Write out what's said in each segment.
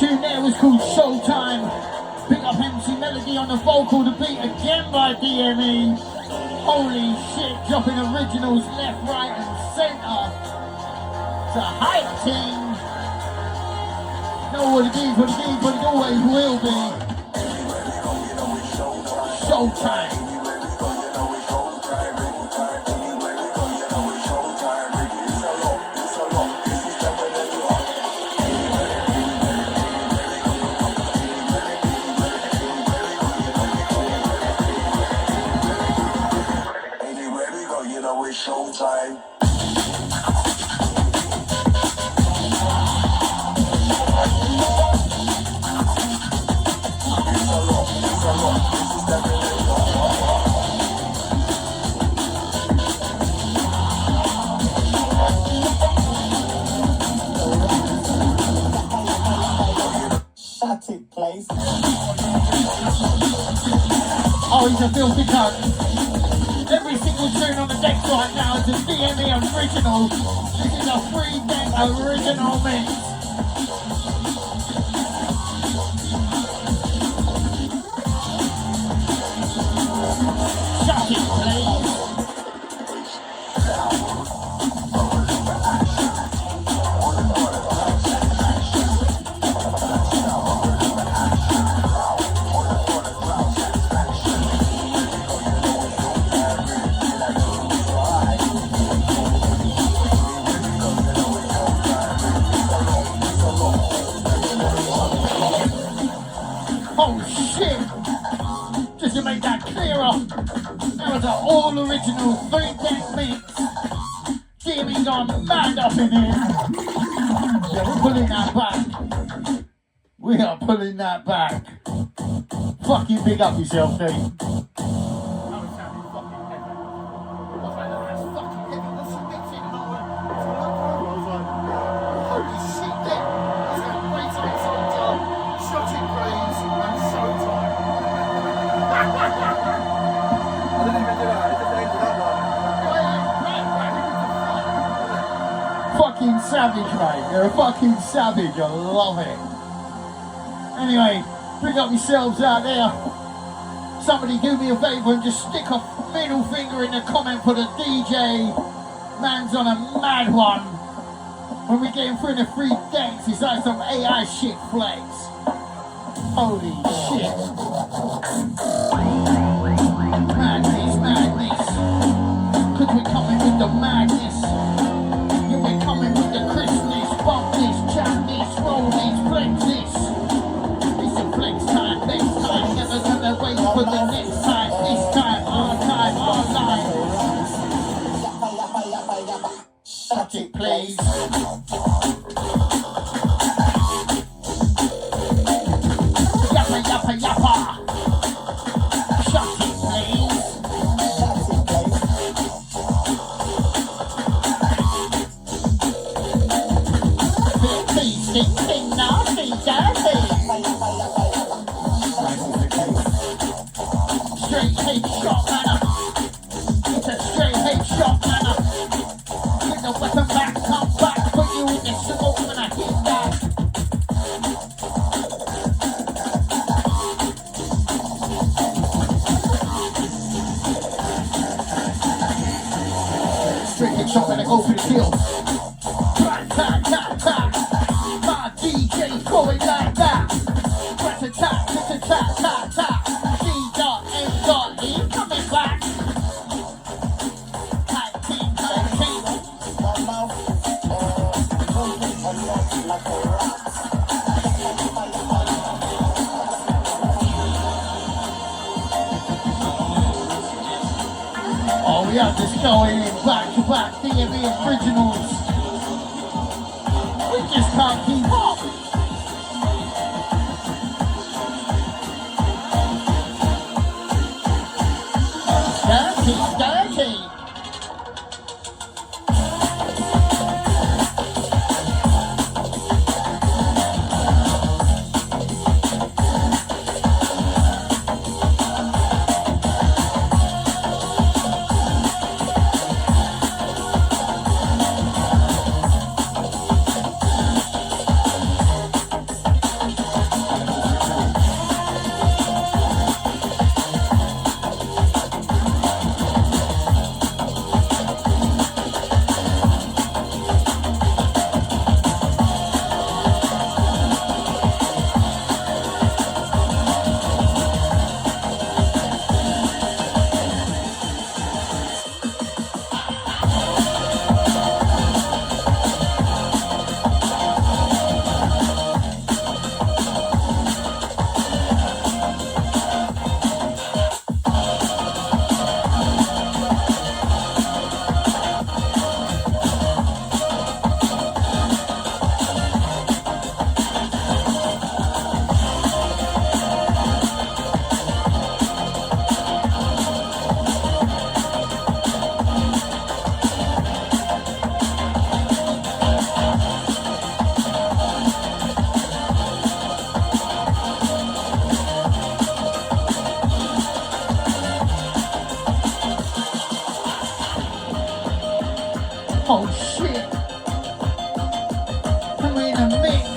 tune there was called Showtime. Big up MC Melody on the vocal, the beat again by D.M.E. Holy shit, dropping originals left, right and centre. It's a hype team. Know what it is, what it is, what it always will be. Showtime. Showtime. Static place. Oh, he's a filthy cunt. Every single tune on the decks right now is a D.M.E original. This is a free deck original mix. Shut it, please. Oh shit! Just to make that clearer, that was an all original 3-deck mix. D.M.E gone mad up in here. Yeah, we're pulling that back. We are pulling that back. Fucking big up yourself, dude. Fucking savage, mate. You're a fucking savage. I love it. Anyway, bring up yourselves out there. Somebody do me a favour and just stick a middle finger in the comment for the DJ. Man's on a mad one. When we get him through the 3 decks, it's like some AI shit flex. Holy shit. Madness, madness. Cause we're coming with the madness. Yeah, we're coming with the crispness. Bump this, jam this, roll this, flex this. It's a flex time, next time. Never gonna wait for the next time. This time, our life. Shut it, please. Yappa, yappa, yappa. Shut it, please. Sing, sing, nasty, dirty. Straight headshot manner. It's a straight headshot manner. Get the weapon back, come back, put you in the smoke when I hit that. Straight headshot when I go for the kill. Right, tap, tap, tap. My DJ throw it like that. Press a tap, tap, tap, tap. G.M.E coming back. Tight team, tight team. Oh, we are just going in back to back D.M.E originals. We just can't keep up. Dirty, dirty. Oh shit. And we're in a mix.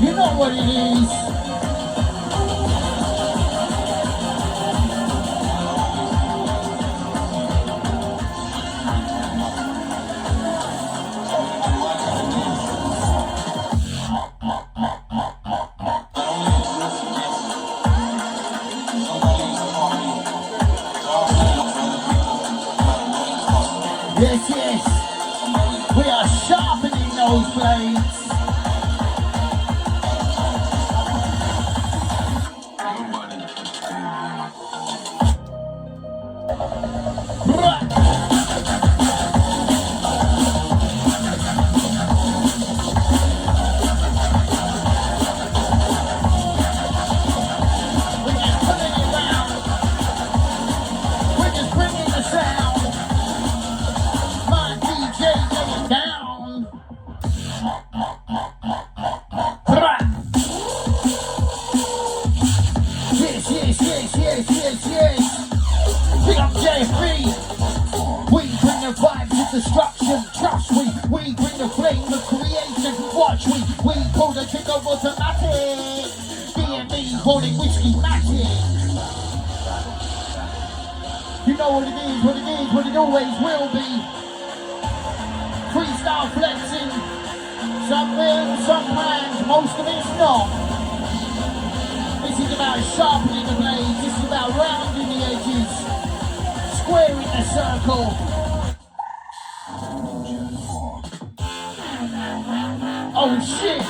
You know what it is. Yes, yes. We are sharpening those blades. Destruction, trust we bring the flame of creation, watch we pull the trigger automatic, D.M.E holding Skimatik. You know what it is, what it is, what it always will be. Freestyle flexing, some wins, some plans, most of it's not. This is about sharpening the blades, this is about rounding the edges, squaring the circle. Oh shit!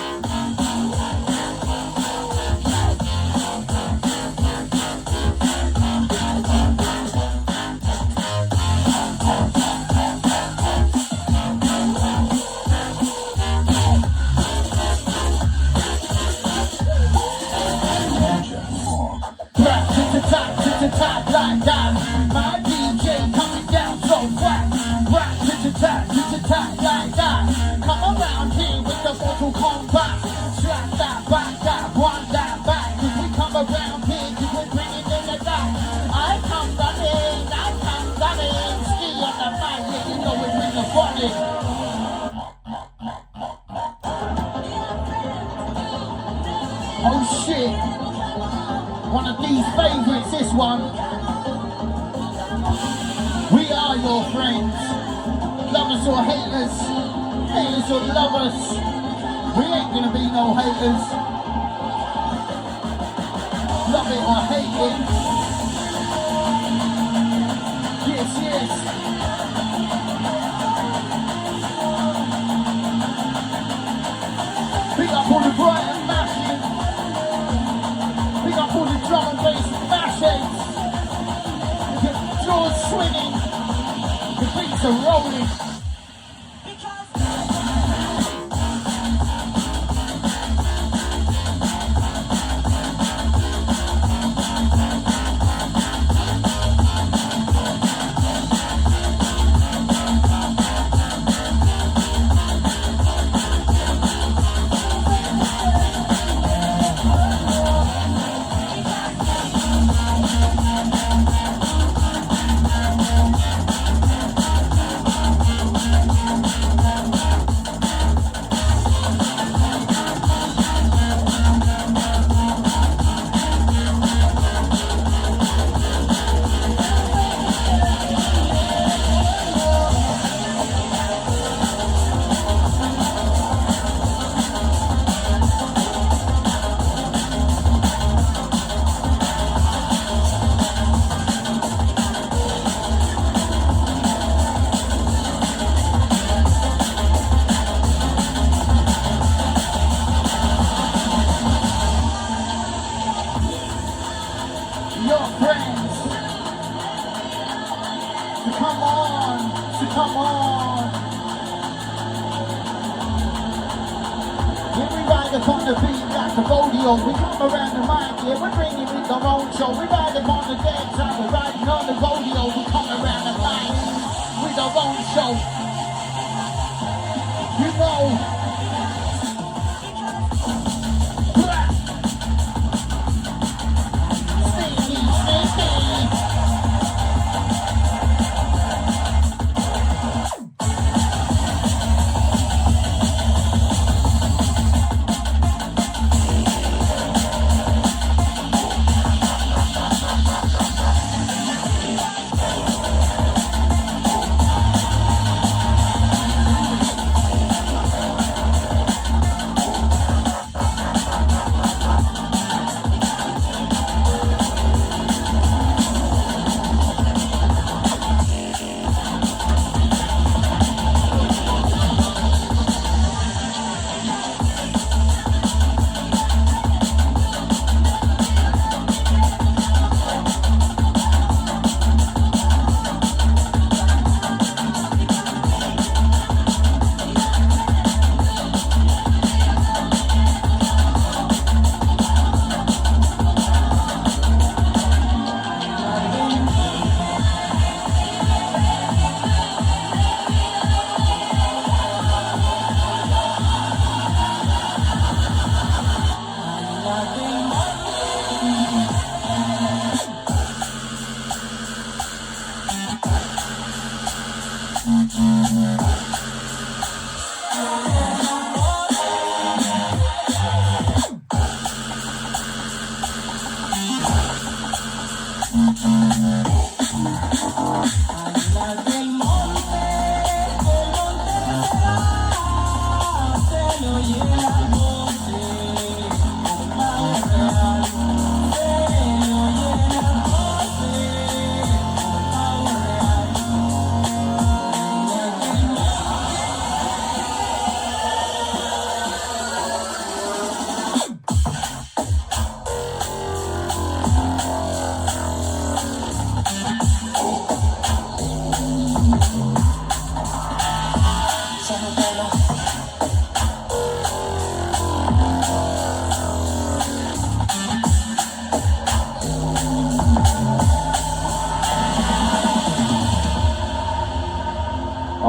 To the top like that. My DJ coming down so fast. Rap to the top like that. Come around here with the Mortal Kombat. Slap that back, that one, that back. Cause we come around here cause we're bringing in the back. I come running. Ski on the mic, yeah, you know we bring the body. Oh shit. One of these favourites, this one. We are your friends. Lovers or haters. Haters or lovers. We ain't gonna be no haters. Love it or hate it. Yes, yes. Big up all the bright and mashing. Big up all the drum and bass mashing. The doors swinging. The beats are rolling. Come on. When we ride upon the beat like a rodeo, we come around the mic, yeah, we're bringing it our own show. We ride upon the dance like we're riding on the rodeo. We come around the mic with our own show. You know.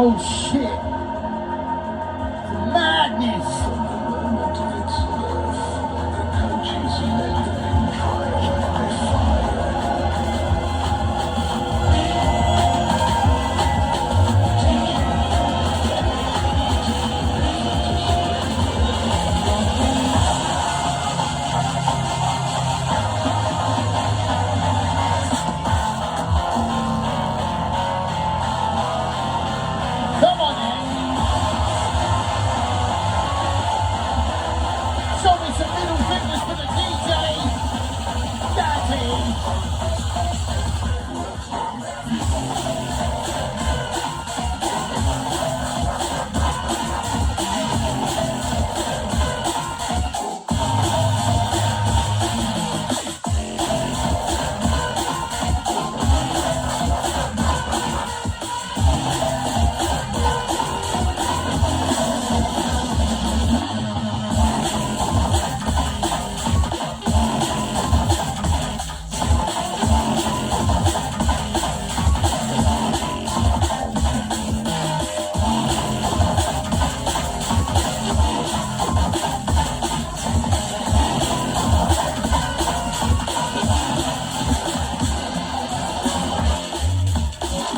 Oh shit. Madness. Come on then. Show me some middle fingers for the DJ. Daddy.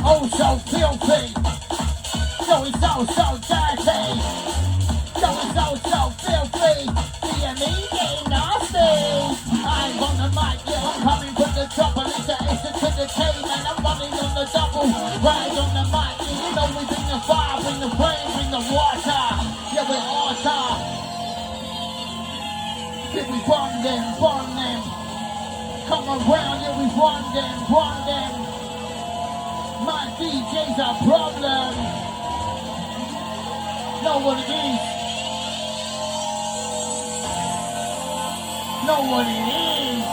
Oh, so filthy. So it's so dirty. So it's so filthy. D.M.E getting nasty. I'm on the mic, yeah, I'm coming from the trouble. It's a to the K, man, I'm running on the double. Right on the mic, yeah, you know we bring the fire, bring the rain, bring the water. Yeah, we're water. Yeah, we run them. Come around, yeah, we run them. My DJ's a problem. Know what it is. Know what it is.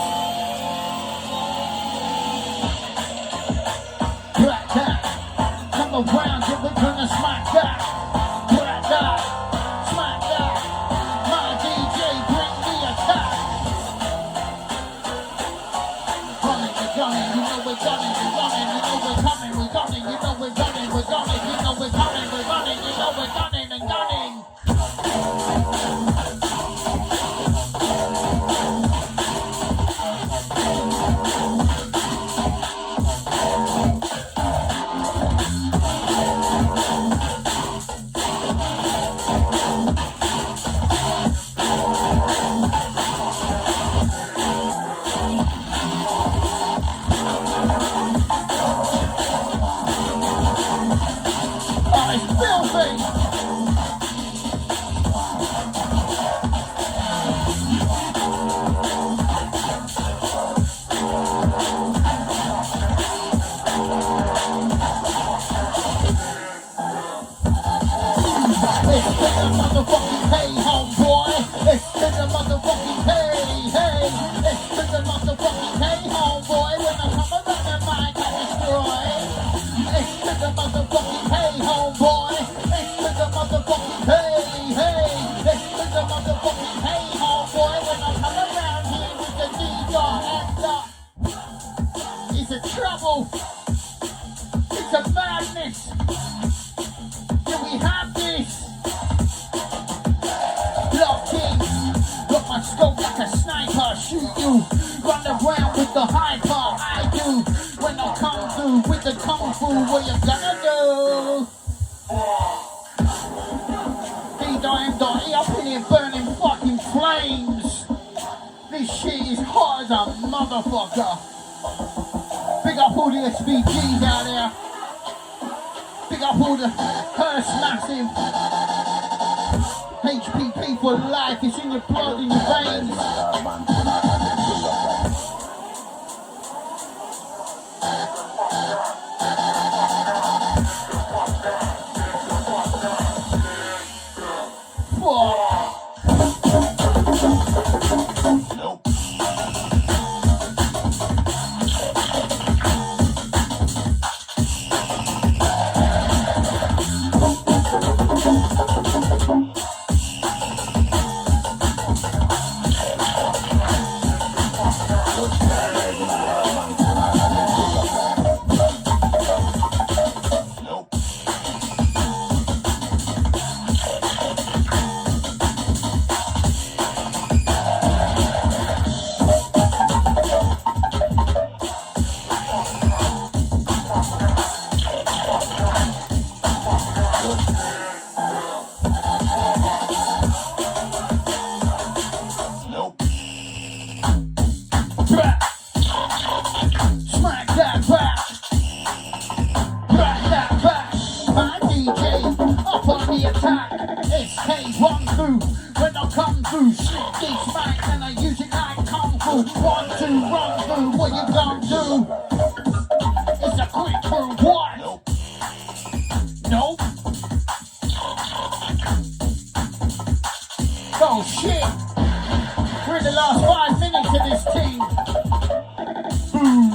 Black that. Come around, yeah, we're gonna smack that. Black that. Smack that. My DJ, bring the attack. Running, we're gunning, you know we're gunning, we're running, you know we're coming, we're gunning, you know we're gunning, we're gunning, you know we're coming, we're running, you know we're gunning and gunning. Oh, it's filthy. It's been a motherfucking hey, homeboy. It's been a motherfucking hey. It's been a motherfucking hey, homeboy. When I come around the mic, I destroy. It's been a motherfucking hey, homeboy. It's been a motherfucking hey. It's been a motherfucking hey, homeboy. When I come around here with the D.M.E, it's a trouble. It's a madness. Yeah, we have this. Locked in. Got my scope like a sniper. Shoot you. Run around with the hyper. I do. When I come through with the kung fu, what you gonna do? D.M.E up in here burning fucking flames. This shit is hot as a motherfucker. Big up all the SVGs out there. Big up all the Hearst Massive. HPP for life, it's in your blood, in your veins. Fuck. Nope. I'm gonna do is a quick crew one. Nope. Nope. Oh shit. We're in the last 5 minutes of this team. Boom.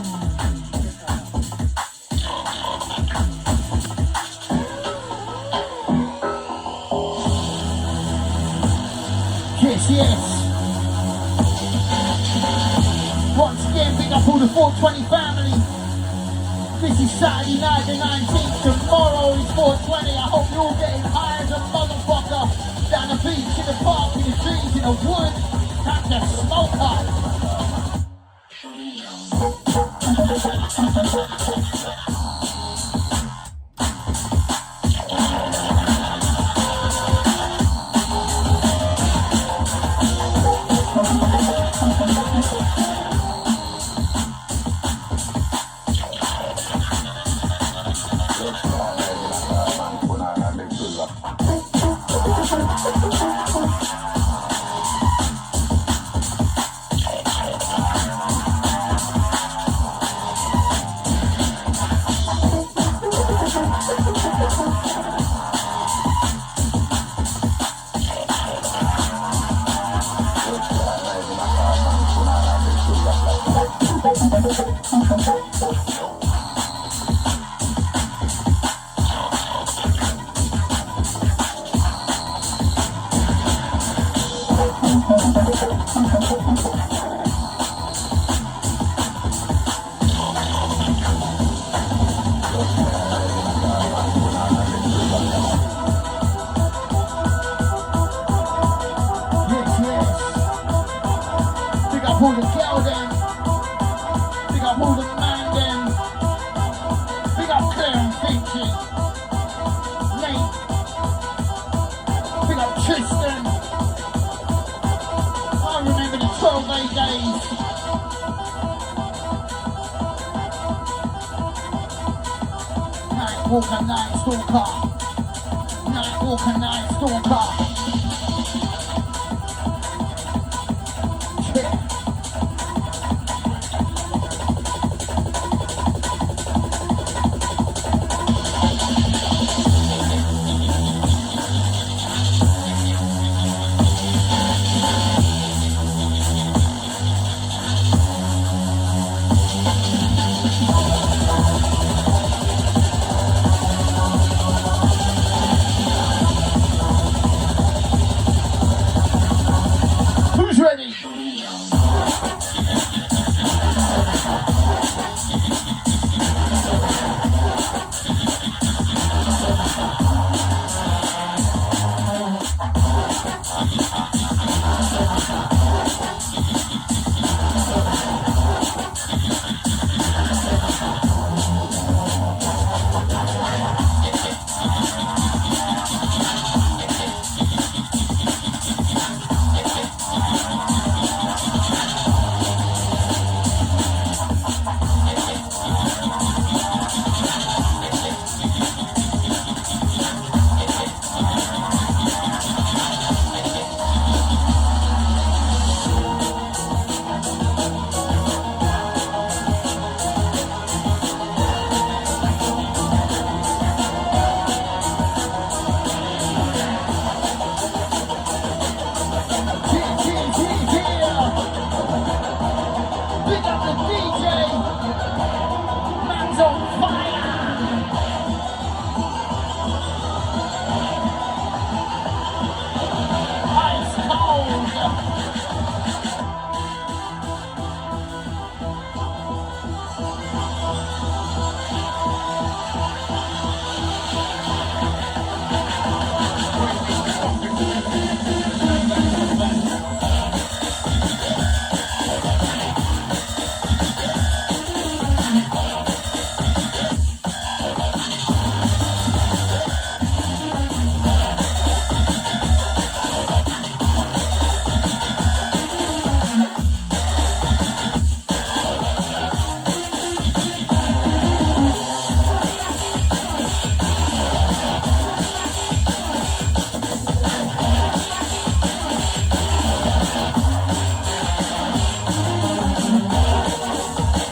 Yes, yes. Once again, big up all the 420 family. This is Saturday night, the 19th. Tomorrow is 420. I hope you're all getting high as a motherfucker. Down the beach, in the park, in the trees, in the wood. Time to smoke up. All the girl them, big up all the man them, big up Claire and Finchie, Nate, big up Tristan. I remember the 12-day days. Night walker, night stalker, night walker, night stalker.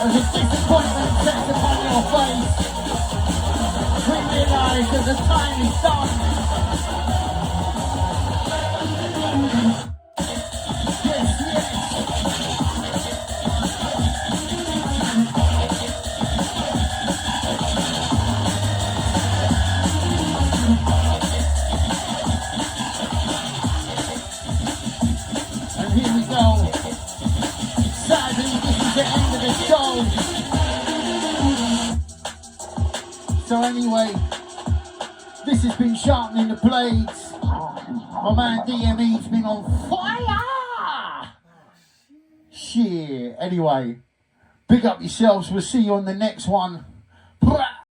As a disappointment sets upon your face, we realise that the time is done. Yes, yes. And here we go. Sadly, this is the end of the show. So anyway, this has been Sharpening the Blades. My man D.M.E's been on fire! Shit. Anyway, big up yourselves. We'll see you on the next one.